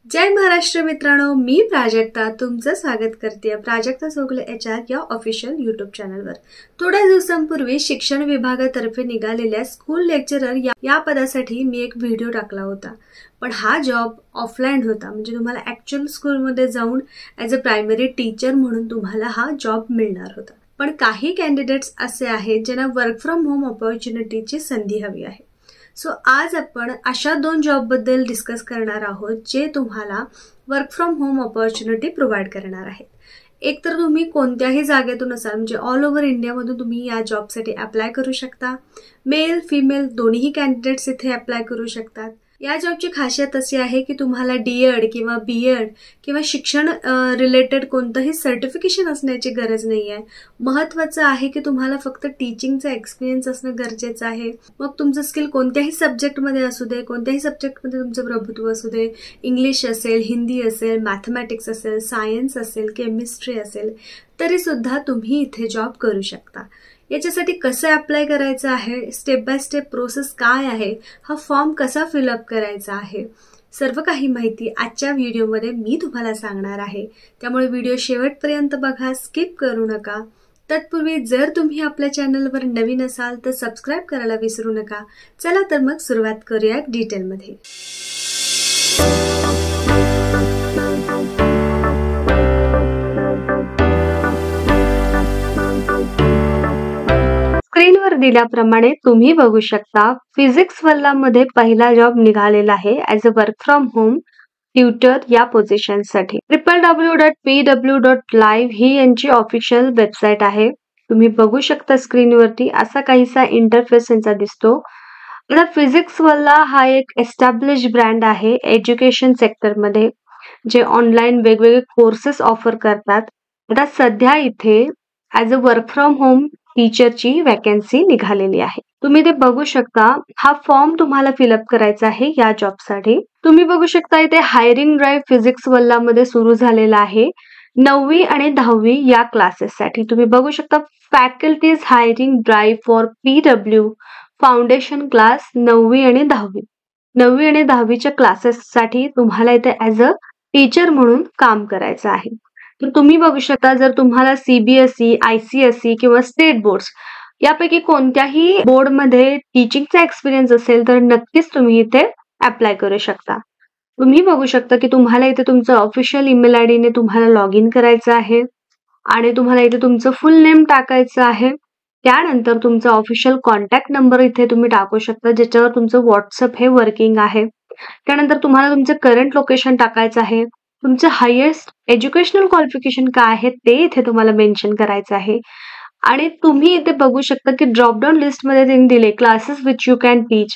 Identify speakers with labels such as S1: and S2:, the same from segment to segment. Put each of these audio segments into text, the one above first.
S1: जय महाराष्ट्र मित्रांनो, मी प्राजक्ता तुमचं स्वागत करते प्राजक्ता चौगले HR या ऑफिशियल यूट्यूब चॅनलवर। थोड्या दिवसांपूर्वी शिक्षण विभागातर्फे निघालेल्या स्कूल लेक्चरर या पदासाठी मी एक व्हिडिओ टाकला होता। पण हा जॉब ऑफलाईन होता, म्हणजे तुम्हाला ऍक्च्युअल स्कूलमध्ये जाऊन ॲज अ प्रायमरी टीचर म्हणून तुम्हाला हा जॉब मिळणार होता। पण काही कॅन्डिडेट्स असे आहेत ज्यांना वर्क फ्रॉम होम ऑपॉर्च्युनिटीची संधी हवी आहे। सो आज आपण अशा दोन जॉब बद्दल डिस्कस करणार आहोत जे तुम्हाला work from home opportunity provide करणार आहेत। एक तर तुम्ही कोणत्याही जागेतून असाल, म्हणजे ऑल ओव्हर इंडियामधून तुम्ही या जॉबसाठी अप्लाय करू शकता। मेल फिमेल दोन्ही कॅन्डिडेट्स इथे अप्लाय करू शकतात। या जॉबची खासियत अशी आहे की तुम्हाला DED किंवा BEd किंवा शिक्षण रिलेटेड कोणतंही सर्टिफिकेशन असण्याची गरज नाही आहे। महत्त्वाचं आहे की तुम्हाला फक्त टीचिंगचा एक्सपिरियन्स असणं गरजेचं आहे। मग तुमचं स्किल कोणत्याही सब्जेक्टमध्ये असू दे, कोणत्याही सब्जेक्टमध्ये तुमचं प्रभुत्व असू दे, इंग्लिश असेल, हिंदी असेल, मॅथमॅटिक्स असेल, सायन्स असेल, केमिस्ट्री असेल, तरी सुद्धा तुम्ही इथे जॉब करू शकता। याच्यासाठी कसं अप्लाय करायचं आहे, स्टेप बाय स्टेप प्रोसेस काय आहे, हा फॉर्म कसा फिलअप करायचा आहे, सर्व काही माहिती आजच्या व्हिडिओमध्ये मी तुम्हाला सांगणार आहे। त्यामुळे व्हिडिओ शेवटपर्यंत बघा, स्किप करू नका। तत्पूर्वी जर तुम्ही आपल्या चॅनलवर नवीन असाल तर सबस्क्राइब करायला विसरू नका। चला तर मग सुरुवात करूया डिटेलमध्ये। स्क्रीनवर दिल्याप्रमाणे तुम्ही बघू शकता फिजिक्स वल्लामध्ये पहिला जॉब निघालेला आहे as a work from home tutor या पोझिशनसाठी। www.pw.live ही यांची ऑफिशियल वेबसाईट आहे। तुम्ही बघू शकता स्क्रीनवरती असा काहीसा इंटरफेस यांचा दिसतो। आता फिजिक्स वल्ला हा एक एस्टॅब्लिश ब्रँड आहे एज्युकेशन सेक्टरमध्ये, जे ऑनलाईन वेगवेगळे कोर्सेस ऑफर करतात। आता सध्या इथे as a work from home टीचरची वॅकन्सी निघालेली आहे। तुम्ही ते बघू शकता। हा फॉर्म तुम्हाला फिलअप करायचा आहे या जॉबसाठी। तुम्ही बघू शकता इथे हायरिंग ड्राईव्ह फिजिक्स वल्लामध्ये सुरू झालेला आहे 9वी आणि 10वी या क्लासेससाठी। तुम्ही बघू शकता faculties hiring drive for PW foundation class 9वी आणि 10वी। 9वी आणि 10वीच्या क्लासेससाठी तुम्हाला इथे ॲज अ टीचर म्हणून काम करायचं आहे। तर तुम्ही बघू शकता जर तुम्हाला CBSE, ICSE किंवा स्टेट बोर्ड्स यापैकी कोणत्याही बोर्डमध्ये टीचिंगचा एक्सपिरियन्स असेल तर नक्कीच तुम्ही इथे अप्लाय करू शकता। तुम्ही बघू शकता की तुम्हाला इथे तुमचं ऑफिशियल ईमेल ID ने तुम्हाला लॉग इन करायचं आहे आणि तुम्हाला इथे तुमचं फुल नेम टाकायचं आहे। त्यानंतर तुमचा ऑफिशियल कॉन्टॅक्ट नंबर इथे तुम्ही टाकू शकता, ज्याच्यावर तुमचं व्हॉट्सअप हे वर्किंग आहे। त्यानंतर तुम्हाला तुमचं करंट लोकेशन टाकायचं आहे। तुमचं हायेस्ट एज्युकेशनल क्वालिफिकेशन काय आहे ते इथे तुम्हाला मेन्शन करायचं आहे। आणि तुम्ही इथे बघू शकता की ड्रॉपडाऊन लिस्टमध्ये त्यांनी दिले क्लासेस विच यू कॅन टीच।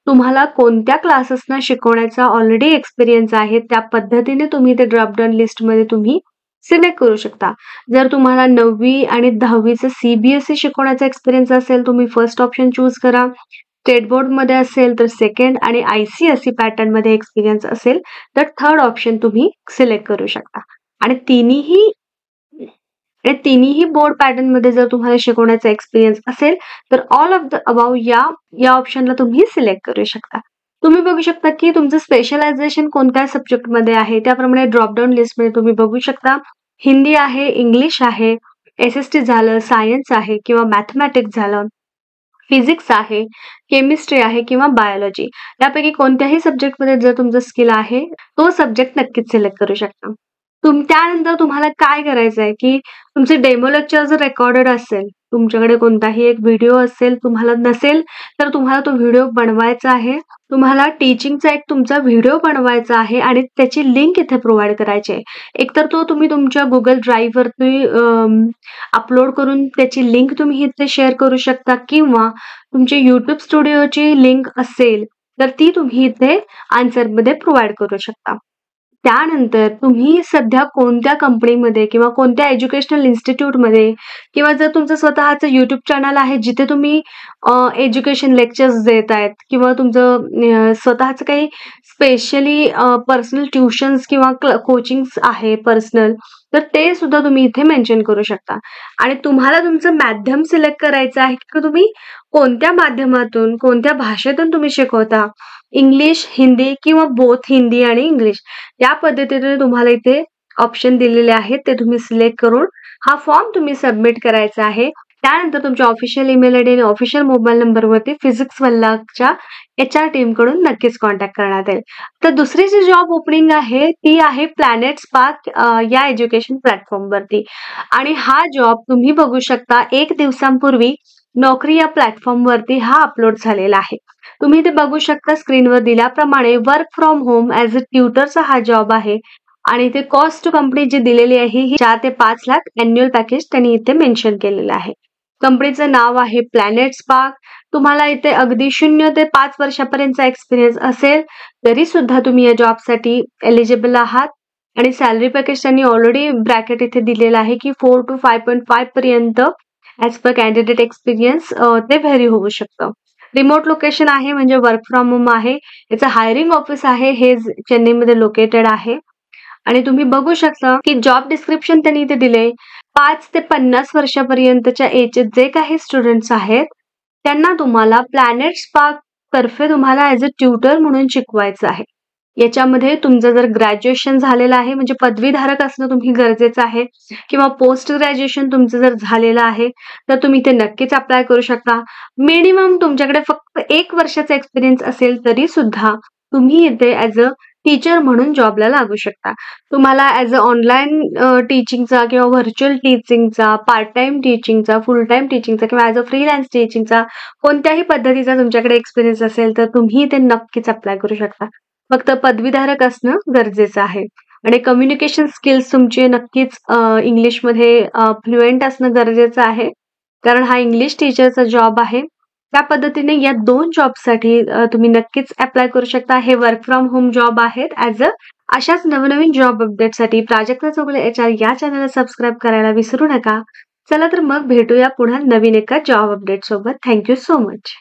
S1: तुम्हाला कोणत्या क्लासेसना शिकवण्याचा ऑलरेडी एक्सपिरियन्स आहे त्या पद्धतीने तुम्ही इथे ड्रॉपडाऊन लिस्टमध्ये तुम्ही सिलेक्ट करू शकता। जर तुम्हाला 9वी आणि 10वीचं CBSE शिकवण्याचा एक्सपिरियन्स असेल तुम्ही फर्स्ट ऑप्शन चूज करा। स्टेट बोर्ड मध्ये असेल तर सेकंड, आणि ICSE पॅटर्न मध्ये एक्सपिरियन्स असेल तर थर्ड ऑप्शन तुम्ही सिलेक्ट करू शकता। आणि तिन्ही बोर्ड पॅटर्न मध्ये जर तुम्हाला शिकवण्याचा एक्सपिरियन्स असेल तर ऑल ऑफ द अबाव या ऑप्शनला तुम्ही सिलेक्ट करू शकता। तुम्ही बघू शकता की तुमचं स्पेशलायझेशन कोणत्या सब्जेक्ट मध्ये आहे, त्याप्रमाणे ड्रॉपडाऊन लिस्ट मध्ये तुम्ही बघू शकता हिंदी आहे, इंग्लिश आहे, SST झालं, सायन्स आहे किंवा मॅथमॅटिक्स झालं, फिजिक्स आहे, केमिस्ट्री आहे किंवा बायोलॉजी, यापैकी कोणत्याही सब्जेक्टमध्ये जर तुमचं स्किल आहे तो सब्जेक्ट नक्कीच सिलेक्ट करू शकता। त्यानंतर तुम्हाला काय करायचं आहे की तुमचे डेमो लेक्चर जर रेकॉर्डेड असेल, तुमच्याकडे कोणताही एक व्हिडिओ असेल, तुम्हाला नसेल तर तुम्हाला तो व्हिडिओ बनवायचा आहे। तुम्हाला टीचिंगचा एक तुमचा व्हिडिओ बनवायचा आहे आणि त्याची लिंक इथे प्रोव्हाइड करायची आहे। एकतर तो तुम्ही तुमच्या गुगल ड्राईव्ह वरती अपलोड करून त्याची लिंक तुम्ही इथे शेअर करू शकता, किंवा तुमची YouTube स्टुडिओची लिंक असेल तर ती तुम्ही इथे आन्सरमध्ये प्रोव्हाइड करू शकता। त्यानंतर तुम्ही सध्या कोणत्या कंपनीमध्ये किंवा कोणत्या एज्युकेशनल इन्स्टिट्यूटमध्ये, किंवा जर तुमचं स्वतःचं YouTube चॅनल आहे जिथे तुम्ही एज्युकेशन लेक्चर्स देत आहेत, किंवा तुमचं स्वतःचं काही स्पेशली पर्सनल ट्युशन्स किंवा कोचिंग्स आहे पर्सनल, तर ते सुद्धा तुम्ही इथे मेन्शन करू शकता। आणि तुम्हाला तुमचं माध्यम सिलेक्ट करायचं आहे की तुम्ही कोणत्या माध्यमातून, कोणत्या भाषेतून तुम्ही शिकवता, इंग्लिश, हिंदी किंवा बोथ हिंदी आणि इंग्लिश या पद्धतीने तुम्हाला इथे ऑप्शन दिलेले आहेत. ते तुम्ही सिलेक्ट करून हा फॉर्म तुम्ही सबमिट करायचा आहे. त्यानंतर तुमच्या ऑफिशियल ईमेल आयडी आणि ऑफिशियल मोबाईल नंबरवरती फिजिक्स वल्लाच्या HR टीमकडून नक्कीच कॉन्टॅक्ट करण्यात येईल. तर दुसरी जी जॉब ओपनिंग आहे ती आहे प्लॅनेट स्पार्क या एज्युकेशन प्लॅटफॉर्मवरती आणि हा जॉब तुम्ही बघू शकता 1 दिवसांपूर्वी नोकरी या प्लॅटफॉर्मवरती हा अपलोड झालेला आहे. तुम्ही इथे बघू शकता स्क्रीनवर दिल्याप्रमाणे work from home as a ट्युटरचा हा जॉब आहे आणि ते कॉस्ट टू कंपनी जी दिलेली आहे ही 4 ते 5 लाख अॅन्युअल पॅकेज त्यांनी इथे मेन्शन केलेलं आहे. कंपनीचं नाव आहे प्लॅनेट स्पार्क. तुम्हाला इथे अगदी 0 ते 5 वर्षापर्यंतचा एक्सपिरियन्स असेल तरी सुद्धा तुम्ही या जॉबसाठी एलिजिबल आहात आणि सॅलरी पॅकेज त्यांनी ऑलरेडी ब्रॅकेट इथे दिलेलं आहे की 4 to 5.5 पर्यंत ॲज पर कॅन्डिडेट एक्सपिरियन्स ते व्हेरी होऊ शकतं. रिमोट लोकेशन आहे म्हणजे वर्क फ्रॉम होम आहे. याचं हायरिंग ऑफिस आहे हे चेन्नईमध्ये लोकेटेड आहे आणि तुम्ही बघू शकता की जॉब डिस्क्रिप्शन त्यांनी इथे दिले 5 ते 50 वर्षापर्यंतच्या एजचे जे काही स्टुडंट्स आहेत त्यांना तुम्हाला प्लॅनेट स्पार्क तर्फे तुम्हाला ॲज अ ट्युटर म्हणून शिकवायचं आहे. याच्यामध्ये तुमचं जर ग्रॅज्युएशन झालेलं आहे म्हणजे पदवीधारक असणं तुम्ही गरजेचं आहे किंवा पोस्ट ग्रॅज्युएशन तुमचं जर झालेलं आहे तर तुम्ही ते नक्कीच अप्लाय करू शकता. मिनिमम तुमच्याकडे फक्त 1 वर्षाचा एक्सपिरियन्स असेल तरी सुद्धा तुम्ही इथे ॲज अ टीचर म्हणून जॉबला लागू शकता. तुम्हाला ॲज अ ऑनलाईन टीचिंगचा किंवा व्हर्च्युअल टीचिंगचा, पार्ट टाईम टीचिंगचा, फुल टाईम टीचिंगचा किंवा ॲज अ फ्रीलान्स टीचिंगचा कोणत्याही पद्धतीचा तुमच्याकडे एक्सपिरियन्स असेल तर तुम्ही ते नक्कीच अप्लाय करू शकता. फक्त पदवीधारक असणं गरजेचं आहे आणि कम्युनिकेशन स्किल्स तुमचे नक्कीच इंग्लिशमध्ये फ्लुएंट असणं गरजेचं आहे. कारण हा इंग्लिश टीचरचा जॉब आहे. त्या पद्धतीने या 2 जॉबसाठी तुम्ही नक्कीच अप्लाय करू शकता. हे वर्क फ्रॉम होम जॉब आहेत ॲज अ अशाच नवनवीन जॉब अपडेटसाठी प्राजक्ता चौगुले HR या चॅनलला सबस्क्राईब करायला विसरू नका. चला तर मग भेटूया पुन्हा नवीन एका जॉब अपडेट सोबत. Thank you so much.